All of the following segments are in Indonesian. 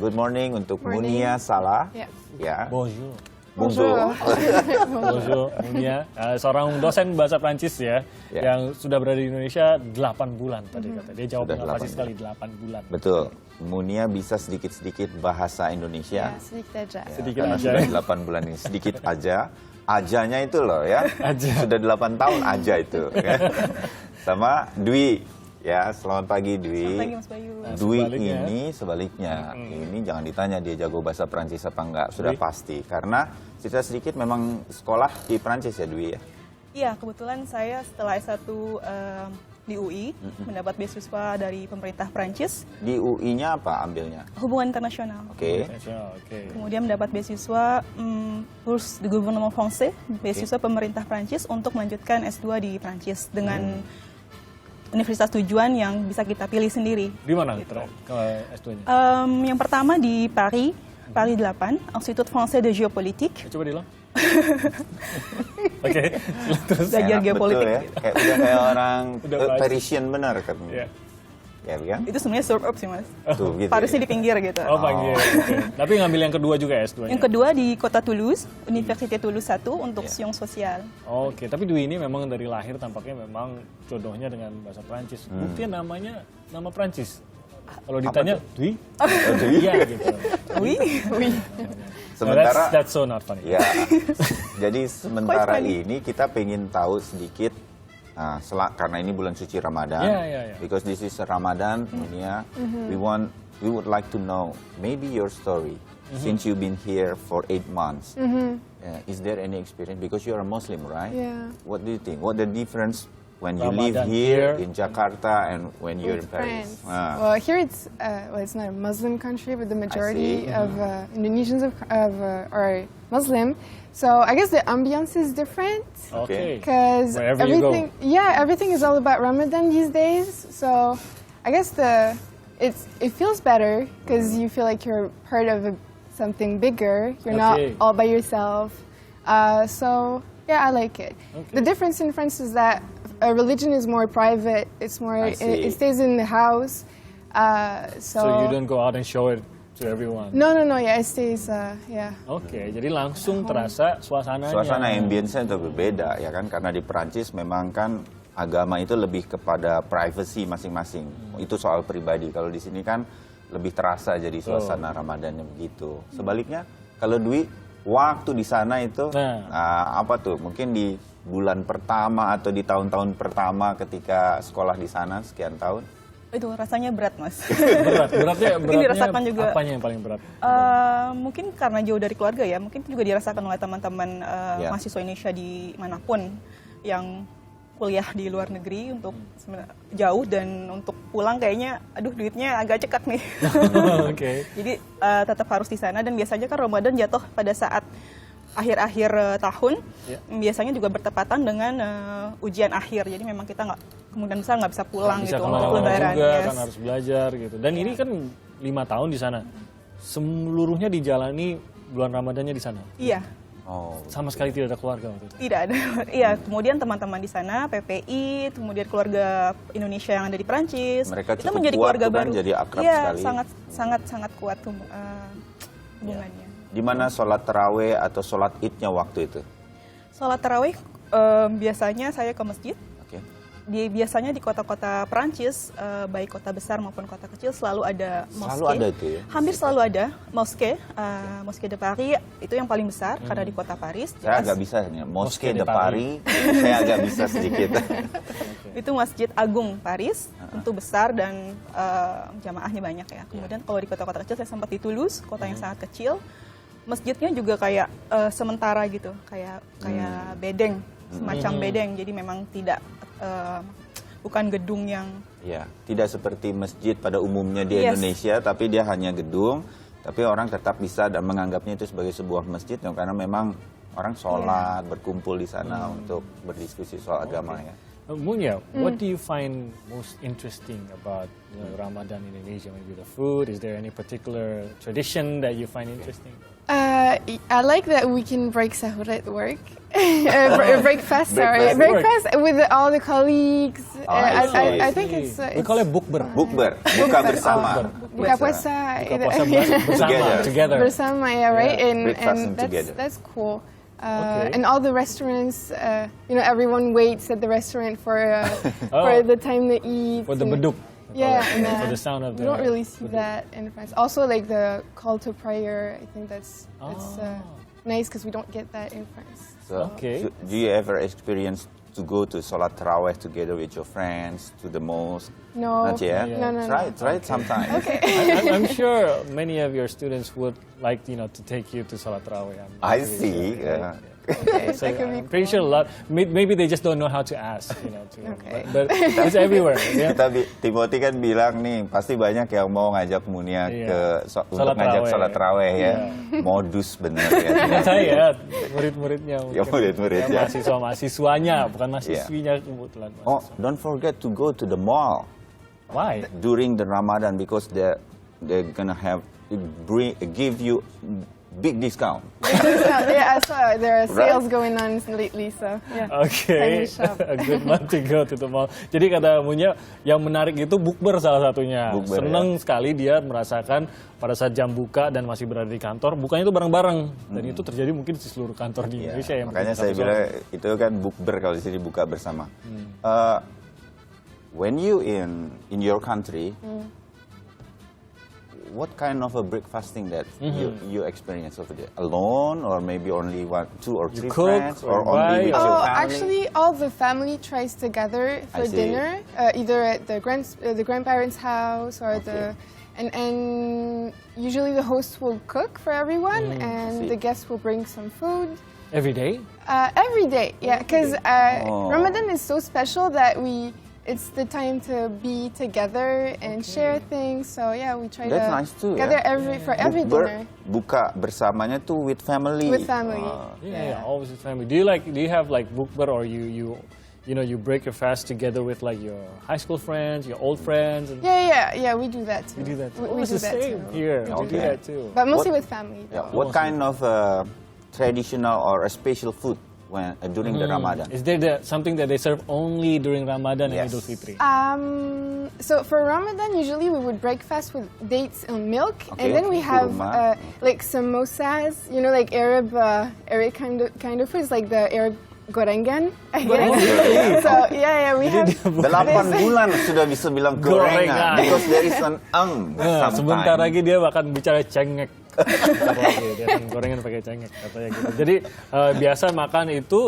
Good morning untuk Morning. Munia Salah. Ya. Ya. Bonjour. Bonjour. Bonjour, Munia. Seorang dosen bahasa Prancis ya, Ya. yang sudah berada di Indonesia 8 bulan tadi kata. Dia jawab Sudah dengan 8 pasti sekali 8 bulan. Betul. Munia bisa sedikit-sedikit bahasa Indonesia. Ya, sedikit aja. Ya, Sedikit karena aja. sudah 8 bulan ini. Sedikit aja. Ajanya itu loh ya. Aja. Sudah 8 tahun aja itu. Ya. Sama Dwi. Ya, selamat pagi Dwi. Selamat pagi, Mas Bayu. Dwi Sebaliknya. ini sebaliknya. Ini jangan ditanya dia jago bahasa Prancis apa enggak. Sudah Dwi. pasti. Karena cerita sedikit memang sekolah di Prancis ya Dwi ya. Iya, kebetulan saya setelah S1 di UI mendapat beasiswa dari pemerintah Prancis, Di UI-nya apa ambilnya? hubungan internasional. Oke. Oke. Kemudian mendapat beasiswa Bourse du Gouvernement Français, beasiswa pemerintah Prancis untuk melanjutkan S2 di Prancis dengan universitas tujuan yang bisa kita pilih sendiri. Di mana Gitu. ke S2-nya? Yang pertama di Paris, Paris 8, Institut Français de Géopolitique. Coba diulang. Oke, terus. Belajar Enak geopolitik. betul ya. Kayak orang Udah Prancis. Parisian benar kan. Ya. Ya kan? Itu sebenarnya suburb sih, Mas. Tuh gitu. Parisnya ya. di pinggir gitu. Oh, panggil. Oke. Tapi ngambil yang kedua juga S2-nya? Yang kedua di kota Toulouse, Université Toulouse 1 untuk science sosial. Oke, tapi Dwi ini memang dari lahir tampaknya memang jodohnya dengan bahasa Prancis. Buktinya namanya nama Prancis. Kalau ditanya Dwi, Dwi? iya gitu. Oui, oui. Sementara That's so not funny. ya. Jadi sementara funny. ini kita pengen tahu sedikit karena ini bulan suci Ramadan. Ya. Because this is Ramadan, Munia, we would like to know maybe your story since you've been here for 8 months. Is there any experience because you are a Muslim, right? Yeah. What do you think? What the difference when you Ramadan live here here in Jakarta and when you're in With Paris? France. Well, here it's not a Muslim country, but the majority of Indonesians are Muslim. So I guess the ambiance is different Oke. because Wherever you go. everything is all about Ramadan these days. So I guess it feels better because you feel like you're part of something bigger. You're not Okay. all by yourself. So yeah, I like it. Okay. The difference in France is that religion is more private. It's more. I see. It stays in the house. So you don't go out and show it to everyone. No. Yeah, it stays. Yeah. Oke, jadi langsung terasa suasananya. Suasana ambience-nya itu berbeda ya kan karena di Perancis memang kan agama itu lebih kepada privacy masing-masing. Itu soal pribadi. Kalau di sini kan lebih terasa jadi suasana Ramadannya begitu. Sebaliknya kalau Dwi waktu di sana itu apa tuh? Mungkin di bulan pertama atau di tahun-tahun pertama ketika sekolah di sana sekian tahun. Itu rasanya berat, Mas. Beratnya dirasakan juga. apanya yang paling berat? Mungkin karena jauh dari keluarga ya, mungkin juga dirasakan oleh teman-teman Ya. mahasiswa Indonesia di manapun yang kuliah di luar negeri untuk jauh dan untuk pulang kayaknya aduh duitnya agak cekak nih. Oke. Jadi tetap harus di sana dan biasanya kan Ramadan jatuh pada saat akhir-akhir tahun. Ya. Biasanya juga bertepatan dengan ujian akhir. Jadi memang kita kemungkinan besar nggak bisa pulang Bisa gitu kemana-mana untuk lebaran. juga Yes. kan harus belajar gitu. Dan ini kan 5 tahun di sana. Seluruhnya dijalani bulan Ramadannya di sana. Iya. Oh. Sama sekali tidak ada keluarga waktu itu. Tidak ada. Iya, kemudian teman-teman di sana, PPI, kemudian keluarga Indonesia yang ada di Prancis. Mereka itu cukup menjadi kuat keluarga tuh kan, baru. jadi akrab iya, sekali. sangat kuat hubungannya. Di mana sholat taraweh atau sholat idnya waktu itu? Sholat tarawih biasanya saya ke masjid. Oke. Biasanya di kota-kota Prancis, baik kota besar maupun kota kecil selalu ada moske. Selalu ada itu ya? Hampir selalu ada moske. Moske de Paris itu yang paling besar karena di kota Paris. Saya Jelas. agak bisa nih, Mosque Mosque de de Paris, saya agak bisa sedikit. Itu Masjid Agung Paris, tentu besar dan jamaahnya banyak ya. Kemudian kalau di kota-kota kecil saya sempat di Toulouse, kota yang sangat kecil. Masjidnya juga kayak sementara gitu, kayak bedeng, semacam bedeng. Jadi memang tidak bukan gedung yang Ya, tidak seperti masjid pada umumnya di Yes. Indonesia, tapi dia hanya gedung, tapi orang tetap bisa dan menganggapnya itu sebagai sebuah masjid karena memang orang sholat, berkumpul di sana untuk berdiskusi soal agama ya. Munya, what do you find most interesting about Ramadan in Indonesia? Maybe the food? Is there any particular tradition that you find interesting? I like that we can break sahur at work. Break fast, sorry. Break Break fast. fast with all the colleagues. I see. I think it's We call it bukber. Bukber, buka bersama. buka puasa. Buka puasa bersama, together. Bersama, yeah, right? Yeah. And Breakfasting together. that's cool. Okay. And all the restaurants, everyone waits at the restaurant for Oh. for the time to eat. For the and- beduk. Yeah, and, For the sound of you the. don't really see that in France. Also, like the call to prayer, I think that's Oh. nice because we don't get that in France. So, Okay. do you ever experience to go to Salat Taraweh together with your friends to the mosque? No, Not yet? no, no, Try no. it sometime. Okay. I'm sure many of your students would like to take you to Salat Tarawih. I see. Yeah. So That could be I'm pretty sure a lot. Maybe they just don't know how to ask. Okay. But it's everywhere. Yeah. Kita Timothy kan bilang nih, pasti banyak yang mau ngajak Munia Iya. ke untuk Salat ngajak taraweh. salat taraweh ya. Iya. Modus bener ya. Bukan saya, murid-muridnya. Ya, murid-muridnya. Mahasiswanya, bukan mahasiswinya kebetulan. Oh, don't forget to go to the mall Why? during the Ramadan because they're gonna give you big discount. Yeah, I saw there are sales Right. going on lately, so yeah. Time Okay, to shop. a good month to go to the mall. Jadi kata Munya, yang menarik itu bukber salah satunya. Bukber, Seneng sekali dia merasakan pada saat jam buka dan masih berada di kantor, bukanya itu bareng-bareng. Dan itu terjadi mungkin di seluruh kantor di Ya, Indonesia. yang makanya bikin saya satu bilang itu kan bukber kalau di sini buka bersama. When you in your country, what kind of a breakfasting that you experience over there? Alone or maybe only 1, 2 or 3 cook friends or or buy only with or- your Oh, family? actually, all the family tries together I for see. dinner, either at the grandparents' house or and usually the host will cook for everyone, see. and the guests will bring some food. Every day? Every day, yeah, because Oh. Ramadan is so special that it's the time to be together and share things. So yeah, we try That's to nice too, gather yeah. for every dinner Buka bersamanya tuh with family. with family. Yeah, always with family. Do you have like bukber or you break your fast together with like your high school friends, your old friends? And Yeah, we do that too. we do that too. We It's do the that same too. here. We do Okay. that too. But mostly What- with family. Yeah, though. what kind of traditional or a special food during the Ramadan? Is there something that they serve only during Ramadan and Yes. Idul Fitri? So for Ramadan, usually we would break fast with dates and milk, Okay, and then we have kurma. like samosas, like Arab kind of foods, like the Arab gorengan. I guess. So yeah, we have. 8 bulan sudah bisa bilang Gorengan. gorengan because there is an Nah, sebentar sometimes. lagi dia akan bicara cengek. Sebentar lagi dia akan gorengan pakai cengek katanya gitu. Jadi biasa makan itu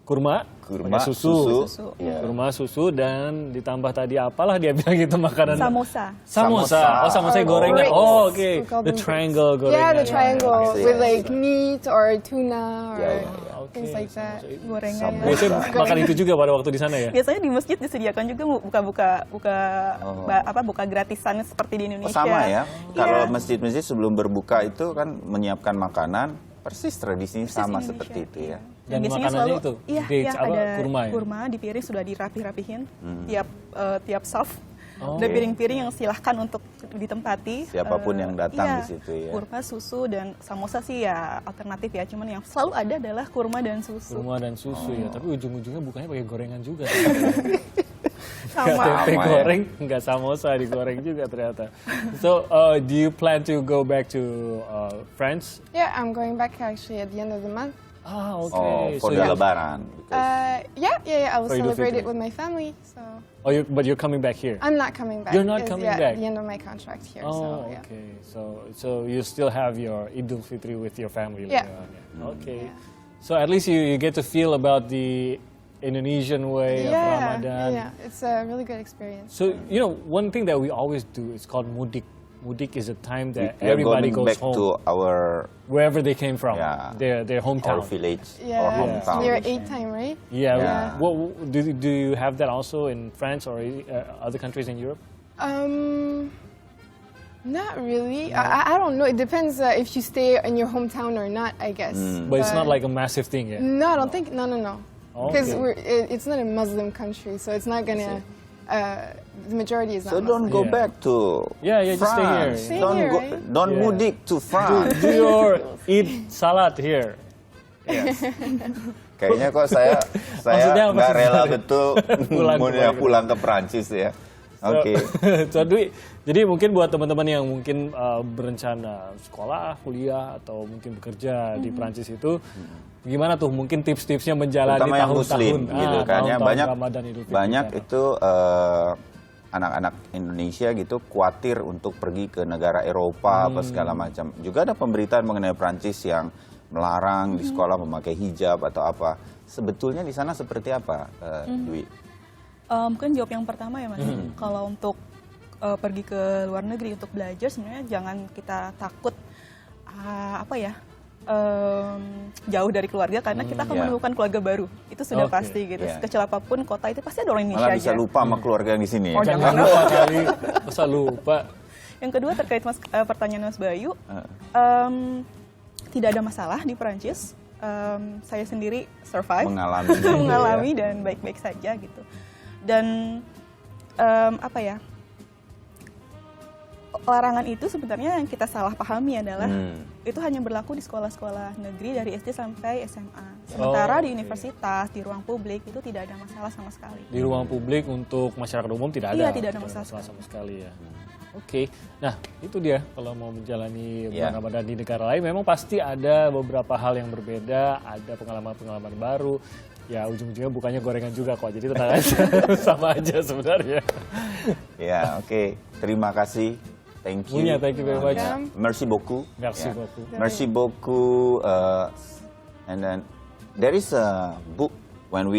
kurma, Kurma, pakai susu. kurma, susu dan ditambah tadi apalah dia bilang gitu makanan. Samosa. Samosa. Oh, samosa Or gorengan. bricks. Oh, oke. We call The them triangle bricks. gorengan. Yeah, the triangle I see, with I like see. meat or tuna or Oke, things like that. Gorengan. Samosa. Biasanya makan itu juga pada waktu di sana ya? Biasanya di masjid disediakan juga buka gratisan seperti di Oh, Indonesia. sama ya. Kalau Iya. masjid-masjid sebelum berbuka itu kan menyiapkan makanan persis tradisinya sama Indonesia, seperti itu ya. Dan biasanya makanannya selalu itu, iya, dates, apa, ada kurma ya? kurma di piring sudah dirapih-rapihin tiap soft. Oh. Ada piring-piring yang silahkan untuk ditempati. Siapapun yang datang iya, di situ ya. Kurma, susu dan samosa sih ya alternatif ya. Cuman yang selalu ada adalah kurma dan susu. Kurma dan susu ya, tapi ujung-ujungnya bukannya pakai gorengan juga. Sama. Tempe ya. goreng, nggak samosa digoreng juga ternyata. So, do you plan to go back to France? Yeah, I'm going back actually at the end of the month. Ah, Oh, okay. for the Lebaran. Yeah. I will For Idul celebrate Fitri. it with my family. So But you're coming back here. I'm not coming back. You're not It's, coming yeah, back? At the end of my contract here. Oh, so, yeah. okay. So you still have your Idul Fitri with your family Yeah. later on. Yeah. Okay. So at least you get to feel about the Indonesian way of Ramadan. Yeah, it's a really good experience. So one thing that we always do is called mudik. Mudik is a time that We are everybody going goes back home to our wherever they came from, Yeah. their hometown. our village Yeah, or it's hometown. near 8 time, right? Yeah. Yeah. Do you have that also in France or other countries in Europe? Not really. I don't know. It depends if you stay in your hometown or not, I guess. But it's not like a massive thing, yeah. No, I don't think. No. Because Okay. it's not a Muslim country, so it's not gonna. The majority is not. So don't go Yeah. back to Yeah, just stay here. France. Stay Don't here, go, right? don't Yeah. mudik to France. Do your eat salad here. Kayaknya kok saya Maksudnya apa nggak sih? rela betul Pulang ke pulang ke Prancis ya. Oke. So, Dwi, jadi mungkin buat teman-teman yang mungkin berencana sekolah, kuliah, atau mungkin bekerja di Prancis itu, gimana tuh mungkin tips-tipsnya menjalani Terutama yang tahun-tahun Muslim gitu kan ya, tahun-tahun Ramadan Idul Fitri banyak sana. itu anak-anak Indonesia gitu khawatir untuk pergi ke negara Eropa apa segala macam. Juga ada pemberitaan mengenai Prancis yang melarang di sekolah memakai hijab atau apa. Sebetulnya di sana seperti apa, Dwi? Mungkin jawab yang pertama ya Mas. Kalau untuk pergi ke luar negeri untuk belajar sebenarnya jangan kita takut jauh dari keluarga karena kita akan menemukan keluarga baru. Itu sudah Oke, pasti gitu. yeah. Sekecil apapun kota itu pasti ada orang Indonesia Malah bisa aja. lupa sama keluarga yang di sini. Oh, Jangan lupa kali, masa lupa. Yang kedua terkait pertanyaan Mas Bayu, tidak ada masalah di Perancis. Saya sendiri survive, Mengalami. mengalami dan baik-baik saja gitu. Dan larangan itu sebenarnya yang kita salah pahami adalah itu hanya berlaku di sekolah-sekolah negeri dari SD sampai SMA. Sementara di universitas, di ruang publik itu tidak ada masalah sama sekali. Di ruang publik untuk masyarakat umum tidak ada. Iya, tidak ada masalah sama sekali ya. Oke, nah itu dia kalau mau menjalani bulan Ya. Ramadan di negara lain memang pasti ada beberapa hal yang berbeda, ada pengalaman-pengalaman baru. Ya ujung-ujungnya bukannya gorengan juga kok, jadi tenang aja, sama aja sebenarnya. Ya, oke. Terima kasih. Thank you. Munya, thank you very much. Ya. Merci beaucoup. Merci Ya. beaucoup. Merci beaucoup. And then there is a book when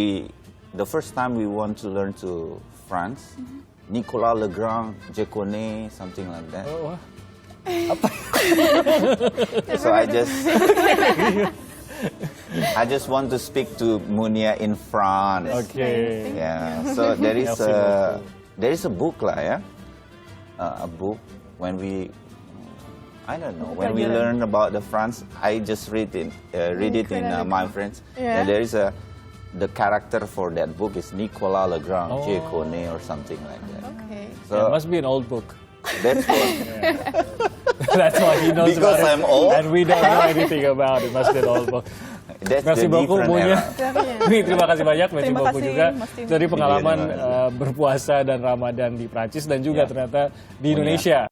the first time we want to learn to France, Nicolas Legrand, Je connais, something like that. Oh, wah. So I just want to speak to Munia in France. Oke. Yeah. So Merci there is a book lah ya. A book when we when we learn about the France, I just read it in my friends. Yeah. And there is the character for that book is Nicolas Legrand, Oh. Je connais or something like that. Okay. Yeah, So must be an old book. that's what. That's why he knows Because about it. I'm old? And we don't know anything about it. Must be an old book. That's Merci the beaucoup, different Munya. era. Nih, terima kasih banyak, merci Terima beaucoup kasih, juga. Mas Tim. Jadi pengalaman Terima kasih. berpuasa dan Ramadan di Prancis dan juga Ya. ternyata di Munya. Indonesia.